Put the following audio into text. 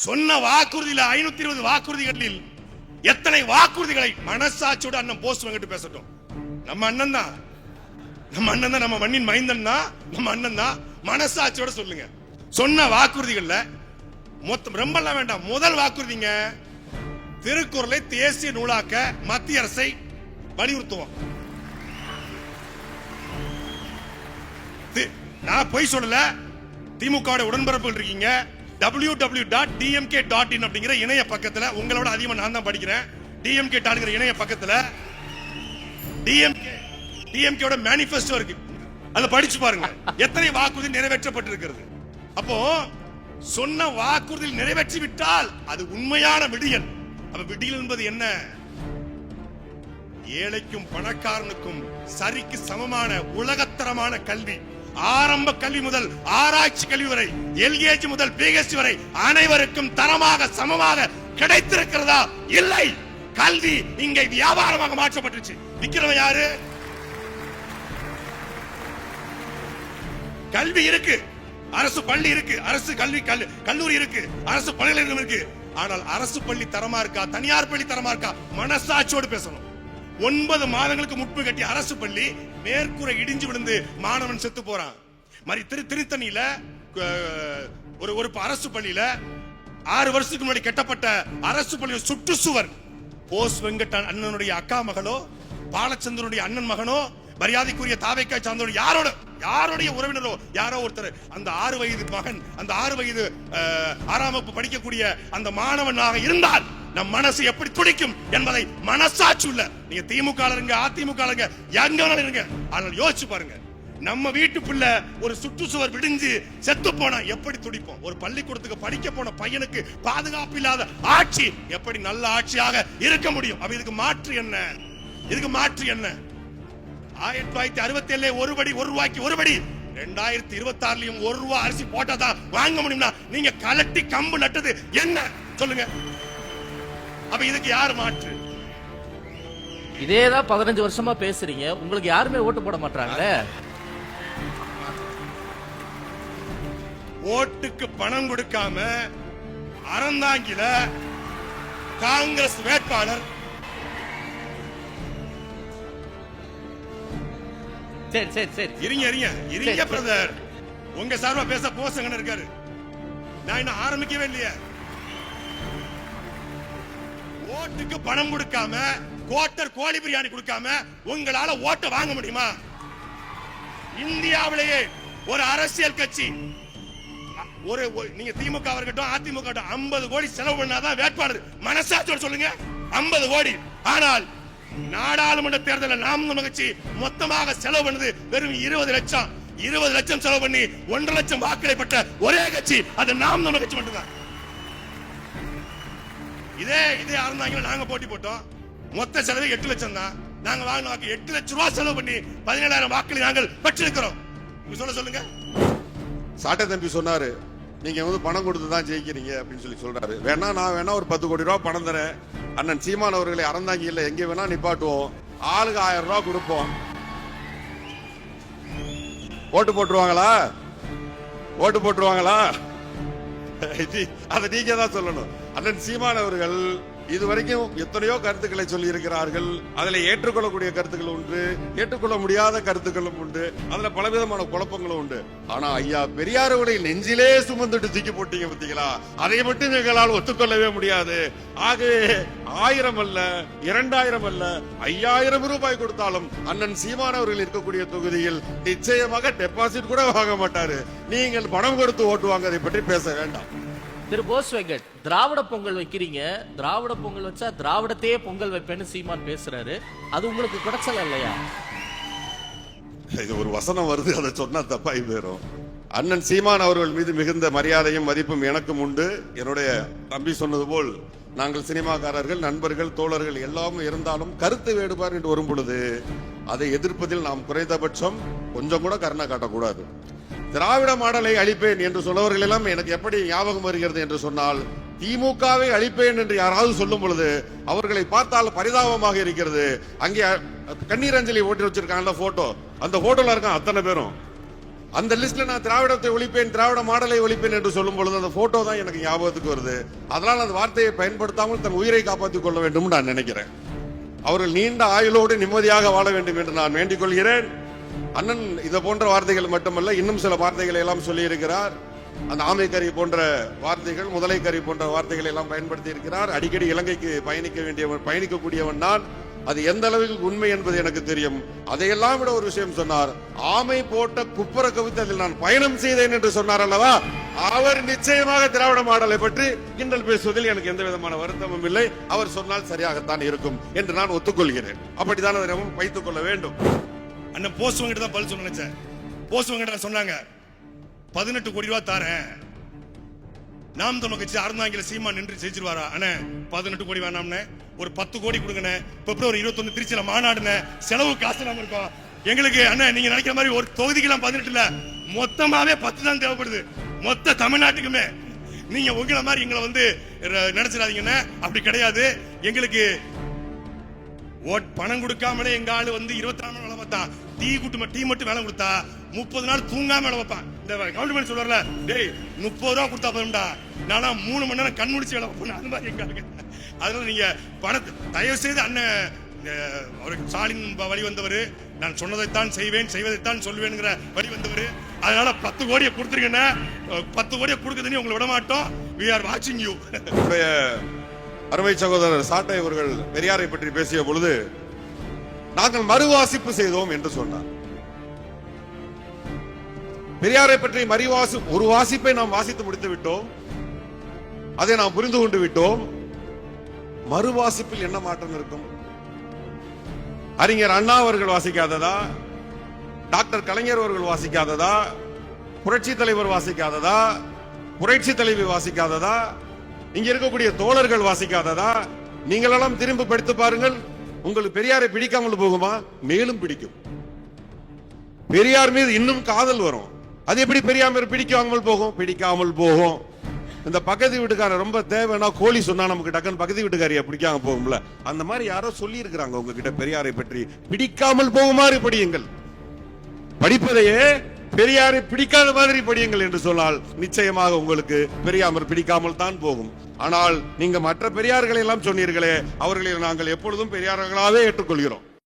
சொன்ன வாக்குறுதியில் 520 வாக்குறுதிகளில் எத்தனை வாக்குறுதிகளை மனசாட்சியோட அண்ணன் போஸ் வெங்கட் பேசட்டும். நம்ம அண்ணன் தான், நம்ம மண்ணின் மைந்தன் தான், நம்ம அண்ணன் தான். மனசாட்சியோட சொல்லுங்க. சொன்ன வாக்குறுதிகள்ல மொத்தம் ரொம்பலாம் வேண்டாம். முதல் வாக்குறுதிங்க, திருக்குறளை தேசிய நூலாக்க மத்திய அரசை வலியுறுத்துவோம். நான் போய் சொல்லல, திமுக உடன்பரப்பு இருக்கீங்க. www.dmk.in அப்படிங்கிற இணைய பக்கத்துல, உங்களோட அதிகமா நான் தான் படிக்கிறேன். DMK இணைய பக்கத்துல டிஎம்கே மேனிஃபெஸ்டோ இருக்கு. அதை படிச்சு பாருங்க, எத்தனை வாக்குறுதி நிறைவேற்றப்பட்டிருக்கிறது. அப்போ சொன்ன வாக்குறுதியில் நிறைவேற்றி விட்டால் அது உண்மையான விடியல். அப்ப விடியல் என்பது என்ன? ஏழைக்கும் பணக்காரனுக்கும் சரிக்கு சமமான உலகத்தரமான கல்வி, ஆரம்ப கல்வி முதல் ஆராய்ச்சி கல்வி வரை, எல்கேஜி முதல் பிஹெச்டி வரை அனைவருக்கும் தரமாக சமமாக கிடைத்திருக்கிறதா? இல்லை. கல்வி இங்கே வியாபாரமாக மாற்றப்பட்டுச்சு. விக்கிறவன் யாரு? கல்வி இருக்கு, அரசு பள்ளி இருக்கு, அரசு கல்லூரி இருக்கு, அரசு பல்கலைக்கழகம் இருக்கு. ஆனால் அரசு பள்ளி தரமா இருக்கா, தனியார் பள்ளி தரமா இருக்கா? மனசாட்சியோடு பேசணும். 9 மாதங்களுக்கு முன்பு கட்டிய அரசு பள்ளி மேற்கூரை இடிஞ்சு விழுந்து மாணவன் செத்து போறான். மாதிரி திருத்தணியில ஒரு அரசு பள்ளியில 6 வருஷத்துக்கு முன்னாடி கட்டப்பட்ட அரசு பள்ளியோட சுற்றுச்சுவர் போஸ் வெங்கட் அண்ணனுடைய அக்கா மகனோ, பாலச்சந்திரனுடைய அண்ணன் மகனோ, மரியாதைக்குரிய தாவைக்காய் சார்ந்தோட யாருடைய உறவினரோ யாரோ ஒருத்தர் அந்த 6 வயது மகன், அந்த 6 வயது 6ஆம் வகுப்பு படிக்கக்கூடிய அந்த மாணவனாக இருந்தால் நம் மனசு எப்படி துடிக்கும் என்பதை மனசாட்சி உள்ள நீங்க திமுக இருங்க, அதிமுக எங்க இருங்க, ஆனால் யோசிச்சு பாருங்க. நம்ம வீட்டு பிள்ளை ஒரு சுற்றுச்சுவர் விடிஞ்சு செத்து போனா எப்படி துடிப்போம்? ஒரு பள்ளிக்கூடத்துக்கு படிக்க போன பையனுக்கு பாதுகாப்பு இல்லாத ஆட்சி எப்படி நல்ல ஆட்சியாக இருக்க முடியும்? அப்ப இதுக்கு மாற்று என்ன? 1967 1 ரூபாய்க்கு ஒரு படி, 2026 1 ரூபா அரிசி போட்டாதான் வாங்க முடியும்னா நீங்க கலட்டி கம்பு நட்டது என்ன சொல்லுங்க? அப்ப இதுக்கு யார் மாற்று? இதேதான் 15 வருஷமா பேசுறீங்க, உங்களுக்கு யாருமே ஓட்டு போட மாட்டாங்களே. ஓட்டுக்கு பணம் கொடுக்காம அறந்தாங்கில காங்கிரஸ் வேட்பாளர். சரி இருங்க பிரதர், உங்க சார்பா பேச போசங்கன்னு இருக்காரு. நான் இன்னும் ஆரம்பிக்கவே இல்லையே. ஓட்டுக்கு பணம் கொடுக்காம, கோட்டர் கோழி பிரியாணி கொடுக்காம உங்களால ஓட்ட வாங்க முடியுமா? இந்தியாவிலேயே ஒரு அரசியல் கட்சி, நீங்க திமுக இருக்கட்டும் அதிமுக 50 கோடி செலவு பண்ணாதான் வேட்பாளர். மனசாட்சியோட சொல்லுங்க, 50 கோடி. ஆனால் நாடாளுமன்ற தேர்தலில் நாம் தமிழர் கட்சி மொத்தமாக செலவு பண்ணது வெறும் 20 லட்சம். 20 லட்சம் செலவு பண்ணி 1.5 லட்சம் வாக்களை பெற்ற ஒரே கட்சி அது நாம் தமிழர் கட்சி மட்டும்தான். இதே அறந்தாங்க நாங்க போட்டி போட்டோம். மொத்த செலவு 8 லட்சம் தான். நாங்க வாங்கின வாக்கு 8 லட்சம் ரூபாய் செலவு பண்ணி 17,000 வாக்களை நாங்கள் பெற்றிருக்கிறோம். சொல்லுங்க. சாட்டை தம்பி சொன்னாரு, நீங்க பணம் கொடுத்து தான் ஜெயிக்கிறீங்க அப்படின்னு சொல்றாரு. நான் ஒரு 10 கோடி ரூபாய் பணம் தரேன், அண்ணன் சீமான் அவர்களை அறந்தாங்கியில் எங்க வேணா நிப்பாட்டுவோம், ஆளுக்கு 1000 ரூபாய் கொடுப்போம், ஓட்டு போட்டுருவாங்களா? அதை நீங்க தான் சொல்லணும். அண்ணன் சீமான் அவர்கள் இதுவரைக்கும் எத்தனையோ கருத்துக்களை சொல்லி இருக்கிறார்கள். அதுல ஏற்றுக்கொள்ளக்கூடிய கருத்துக்கள் உண்டு, ஏற்றுக்கொள்ள முடியாத கருத்துக்களும் உண்டு, அதுல பலவிதமான குழப்பங்களும் உண்டு. ஆனா ஐயா பெரியாருடைய நெஞ்சிலே சுமந்துட்டு தூக்கி போட்டீங்க பார்த்தீங்களா? அதை மட்டும் எங்களால் ஒத்துக்கொள்ளவே முடியாது. ஆகவே 1000 அல்ல, 2000 அல்ல, 5000 ரூபாய் கொடுத்தாலும் அண்ணன் சீமான் அவர்கள் இருக்கக்கூடிய தொகுதியில் நிச்சயமாக டெபாசிட் கூட வாங்க மாட்டாரு. நீங்கள் பணம் கொடுத்து ஓட்டுவாங்க, அதை பற்றி பேச வேண்டாம். திரு போஸ் வெங்கட், திராவிட பொங்கல் வைக்கிறீங்க, திராவிட பொங்கல் வச்சா திராவிடத்தையே பொங்கல் வைப்பேன்னு சீமான் பேசுறாரு. அது உங்களுக்கு கிடைச்சல இல்லையா? இது ஒரு வசனம் வருது, அதை சொன்னா தப்பாய் போயிடும். அண்ணன் சீமான் அவர்கள் மீது மிகுந்த மரியாதையும் மதிப்பும் எனக்கும் உண்டு. என்னுடைய தம்பி சொன்னது போல் நாங்கள் சினிமாக்காரர்கள், நண்பர்கள், தோழர்கள் எல்லாமே இருந்தாலும் கருத்து வேறுபாடு என்று வரும் பொழுது அதை எதிர்ப்பதில் நாம் குறைந்தபட்சம் கொஞ்சம் கூட கருணை காட்டக்கூடாது. திராவிட மாடலை அழிப்பேன் என்று சொல்பவர்கள் எல்லாம் எனக்கு எப்படி ஞாபகம் வருகிறது என்று சொன்னால், திமுகவை அழிப்பேன் என்று யாராவது சொல்லும் பொழுது அவர்களை பார்த்தால் பரிதாபமாக இருக்கிறது. அங்கே கண்ணீர் அஞ்சலி ஓட்டி வச்சிருக்காங்க போட்டோ, அந்த போட்டோல இருக்கான் அத்தனை பேரும். அந்த லிஸ்ட்ல நான் திராவிடத்தை ஒழிப்பேன், திராவிட மாடலை ஒழிப்பேன் என்று சொல்லும் பொழுது அந்த போட்டோ தான் எனக்கு ஞாபகத்துக்கு வருது. அதனால் அந்த வார்த்தையை பயன்படுத்தாமல் தன் உயிரை காப்பாற்றிக் கொள்ள வேண்டும் நான் நினைக்கிறேன். அவர்கள் நீண்ட ஆயுளோடு நிம்மதியாக வாழ வேண்டும் என்று நான் வேண்டிக் கொள்கிறேன். அண்ணன் இதை போன்ற வார்த்தைகள் மட்டுமல்ல, இன்னும் சில வார்த்தைகளை எல்லாம் சொல்லி இருக்கிறார். அந்த ஆமைக்கறி போன்ற வார்த்தைகள், முதலைக்கறி போன்ற வார்த்தைகளை எல்லாம் பயன்படுத்தி இருக்கிறார். அடிக்கடி இலங்கைக்கு பயணிக்கக்கூடியவன் நான். அது எந்த அளவுக்கு உண்மை என்பது எனக்கு தெரியும். அதையெல்லாம் விட ஒரு விஷயம் சொன்னார். ஆமை போட்ட குப்புற கவித்து அதில் நான் பயணம் செய்தேன் என்று சொன்னார் அல்லவா? அவர் நிச்சயமாக திராவிட மாடலை பற்றி கிண்டல் பேசுவதில் எனக்கு எந்த விதமான வருத்தமும் இல்லை. அவர் சொன்னால் சரியாகத்தான் இருக்கும் என்று நான் ஒத்துக்கொள்கிறேன். அப்படித்தான் அதை நம்ம வைத்துக் கொள்ள வேண்டும். அண்ணன் போஸ்ட் தான் பதில் சொல்ல நினைச்சேன். போஸ்ட் சொன்னாங்க 18 கோடி ரூபாய் தாரேன், நாம் தமிழ் கட்சி அறந்தாங்கில சீமா நின்று ஜெயிச்சிருவாரா? அண்ணே 18 கோடி வேணாம்னே, ஒரு 10 கோடி கொடுங்கண்ணே. பிப்ரவரி 21 திருச்சியில மாநாடுன செலவு காசு நாம இருக்கோம் எங்களுக்கு. அண்ணன் நீங்க நினைக்கிற மாதிரி ஒரு தொகுதிக்கெல்லாம் 18 இல்ல, மொத்தமாவே 10 தான் தேவைப்படுது, மொத்த தமிழ்நாட்டுக்குமே. நீங்க உங்களை மாதிரி எங்களை வந்து நினைச்சிடாதீங்கன்னு. அப்படி கிடையாது. எங்களுக்கு பணம் கொடுக்காமலே எங்க ஆளு வந்து 24 நாள் வேலை பார்த்தான். டீ மட்டும் வேலை கொடுத்தா 30 நாள் தூங்காம வேலை பார்ப்பான். இந்த கவர்மெண்ட் சொல்றல, டேய் 30 ரூபா கொடுத்தா போதும்டா, நானா 3 மணி நேரம் கண் முடிச்சு வேலை பார்ப்பேன். அது மாதிரி எங்க ஆளுங்க. அதனால நீங்க பணத்தை தயவு செய்து அண்ணன் அவருக்கு ஸ்டாலின் வழி வந்தவர், நான் சொன்னதைத்தான் செய்வேன், செய்வதைத்தான் சொல்வேன்ங்கிற வழி வந்தவர். அதனால 10 கோடியை கொடுத்துருக்கேன்னா 10 கோடியை கொடுக்குதுன்னு உங்களை விட மாட்டோம். we are watching you. அருமை சகோதரர் சாட்டை அவர்கள் பெரியாரை பற்றி பேசிய பொழுது நாங்கள் மறுவாசிப்பு செய்தோம் என்று சொன்னார். பெரியாரை பற்றி ஒரு வாசிப்பை நாம் வாசித்து முடித்து விட்டோம், அதை நாம் புரிந்து கொண்டு விட்டோம். மறுவாசிப்பில் என்ன மாற்றம் இருக்கும்? அறிஞர் அண்ணா அவர்கள் வாசிக்காததா? டாக்டர் கலைஞர் அவர்கள் வாசிக்காததா? புரட்சி தலைவர் வாசிக்காததா? புரட்சி தலைவி வாசிக்காததா? இங்க இருக்கக்கூடிய தோழர்கள் வாசிக்காததா? நீங்களெல்லாம் திரும்ப படித்து பாருங்கள். உங்களுக்கு பெரியாரை பிடிக்காமல் போகுமா? மேலும் பிடிக்கும். பெரியார் மீது இன்னும் காதல் வரும். அது எப்படி பெரியார் பிடிக்காமல் போகும்? பிடிக்காமல் போகும். இந்த பக்கத்து வீட்டுக்காரர் ரொம்ப தேவைன்னா கோழி சொன்னா நமக்கு டக்குன்னு பக்கத்து வீட்டுக்காரியா பிடிக்காம போகும்ல, அந்த மாதிரி யாரோ சொல்லி இருக்கிறாங்க உங்ககிட்ட பெரியாரை பற்றி. பிடிக்காமல் போகுமாறு படியுங்கள். படிப்பதையே பெரியாரை பிடிக்காத மாதிரி படியுங்கள் என்று சொன்னால் நிச்சயமாக உங்களுக்கு பெரியார் பிடிக்காமல் தான் போகும். ஆனால் நீங்க மற்ற பெரியார்களை எல்லாம் சொன்னீர்களே, அவர்களை நாங்கள் எப்பொழுதும் பெரியார்களாவே ஏற்றுக்கொள்கிறோம்.